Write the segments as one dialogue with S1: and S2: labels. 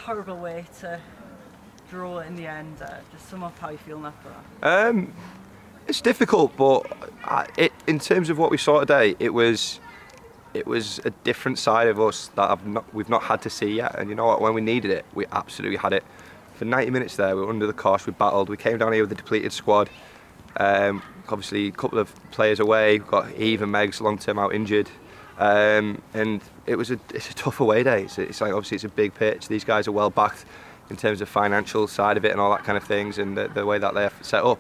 S1: horrible way to draw in the end. Just sum up how you feel after that.
S2: It's difficult, but in terms of what we saw today, it was a different side of us that we've not had to see yet. And you know what? When we needed it, we absolutely had it. For 90 minutes there, we were under the cosh, we battled. We came down here with a depleted squad. Obviously, a couple of players away. We've got Eve and Megs long-term out injured. And it's a tough away day. It's like, obviously, it's a big pitch. These guys are well backed in terms of financial side of it and all that kind of things, and the way that they're set up.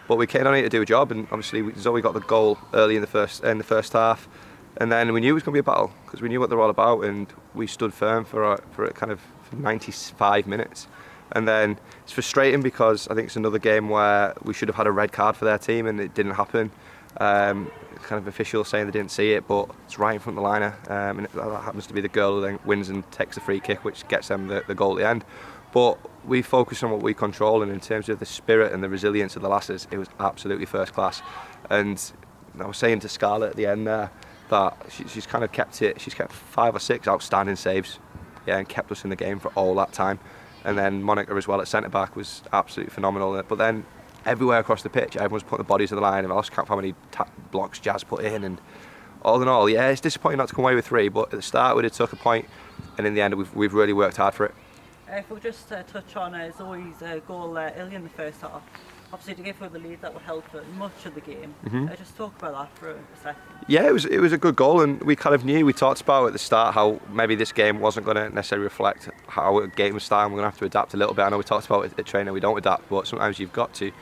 S2: But we came down here to do a job, and obviously Zoe got the goal early in the first half, and then we knew it was going to be a battle because we knew what they're all about, and we stood firm for 95 minutes. And then it's frustrating because I think it's another game where we should have had a red card for their team, and it didn't happen. Kind of officials saying they didn't see it, but it's right in front of the liner, and that happens to be the girl who then wins and takes the free kick, which gets them the goal at the end. But we focus on what we control, and in terms of the spirit and the resilience of the lasses, it was absolutely first class. And I was saying to Scarlett at the end there that she's kind of kept it. She's kept 5 or 6 outstanding saves, and kept us in the game for all that time. And then Monica as well at centre back was absolutely phenomenal. But then everywhere across the pitch, everyone's putting the bodies to the line, and I lost count how many blocks Jazz put in. And all in all, yeah, it's disappointing not to come away with 3. But at the start, we did took a point, and in the end, we've really worked hard for it.
S1: If we'll just touch on Zoe's goal early in the first half, obviously to give her the lead that will help her much of the game. Just talk about that for a second.
S2: Yeah, it was a good goal, and we kind of knew. We talked about at the start how maybe this game wasn't going to necessarily reflect how a game was starting. We're going to have to adapt a little bit. I know we talked about it at training, we don't adapt, but sometimes you've got to.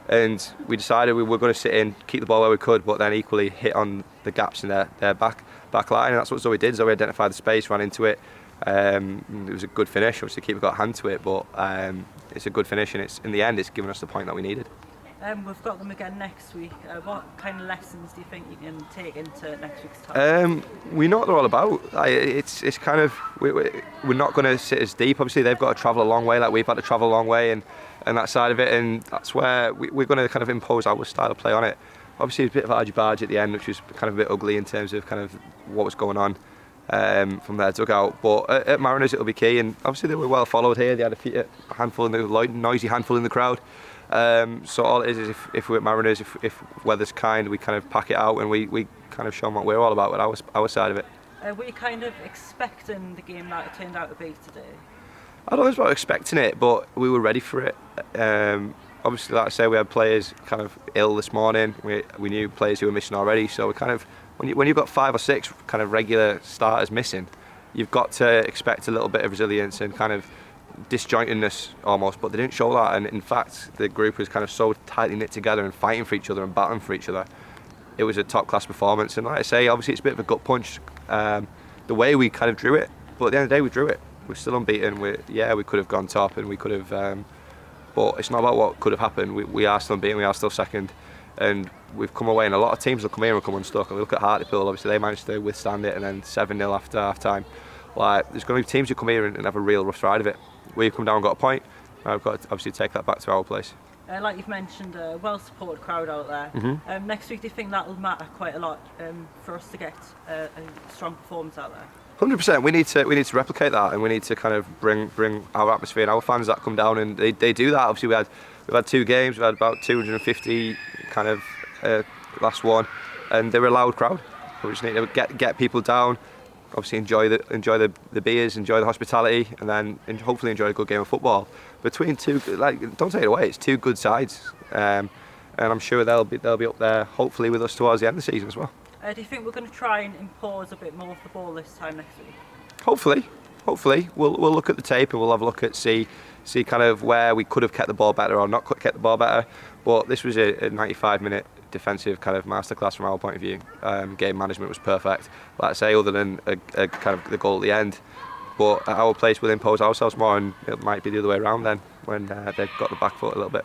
S2: And we decided we were going to sit in, keep the ball where we could, but then equally hit on the gaps in their back line, and that's what Zoe did. Zoe identified the space, ran into it. It was a good finish. Obviously, the keeper got a hand to it, but it's a good finish, and in the end, it's given us the point that we needed.
S1: We've got them again next week. What kind of lessons do you think you can take into next week's time?
S2: We know what they're all about. It's kind of we're not going to sit as deep. Obviously, they've got to travel a long way, like we've had to travel a long way, and that side of it, and that's where we're going to kind of impose our style of play on it. Obviously, a bit of argy-bargy at the end, which was kind of a bit ugly in terms of kind of what was going on. From their dugout, but at Mariners it'll be key, and obviously they were well followed here. They had a handful in the noisy handful in the crowd. So all it is if we're at Mariners, if weather's kind, we kind of pack it out and we kind of show them what we're all about with our side of it.
S1: Were you kind of expecting the game that it turned out to be today?
S2: I don't know about expecting it, but we were ready for it. Obviously, like I say, we had players kind of ill this morning. We knew players who were missing already, so we kind of. When you've got 5 or 6 kind of regular starters missing, you've got to expect a little bit of resilience and kind of disjointedness almost, but they didn't show that, and in fact the group was kind of so tightly knit together and fighting for each other and battling for each other. It was a top class performance, and like I say, obviously it's a bit of a gut punch the way we kind of drew it, but at the end of the day we drew it. We're still unbeaten. We could have gone top, and we could have but it's not about what could have happened. We are still unbeaten, we are still second, and we've come away, and a lot of teams will come here and come unstuck. And we look at Hartlepool, obviously they managed to withstand it, and then 7-0 after half time. Like, there's going to be teams who come here and have a real rough ride of it. We've come down and got a point, and we've got to obviously take that back to our place.
S1: Like you've mentioned, a well supported crowd out there. Next week, do you think that'll matter quite a lot for us to get a strong performance out there?
S2: 100%. We need to replicate that, and we need to kind of bring our atmosphere and our fans that come down, and they do that. Obviously we've had 2 games, we've had about 250 kind of last one, and they're a loud crowd. We just need to get people down, obviously enjoy the beers, enjoy the hospitality, and then hopefully enjoy a good game of football between 2. Like, don't take it away, it's 2 good sides, and I'm sure they'll be up there hopefully with us towards the end of the season as well.
S1: Do you think we're going to try and impose a bit more of the ball this time next week?
S2: Hopefully we'll look at the tape and we'll have a look at see kind of where we could have kept the ball better or not kept the ball better. But this was a 95-minute defensive kind of masterclass from our point of view. Game management was perfect, like I say, other than a kind of the goal at the end. But at our place we'll impose ourselves more, and it might be the other way around then when they've got the back foot a little bit.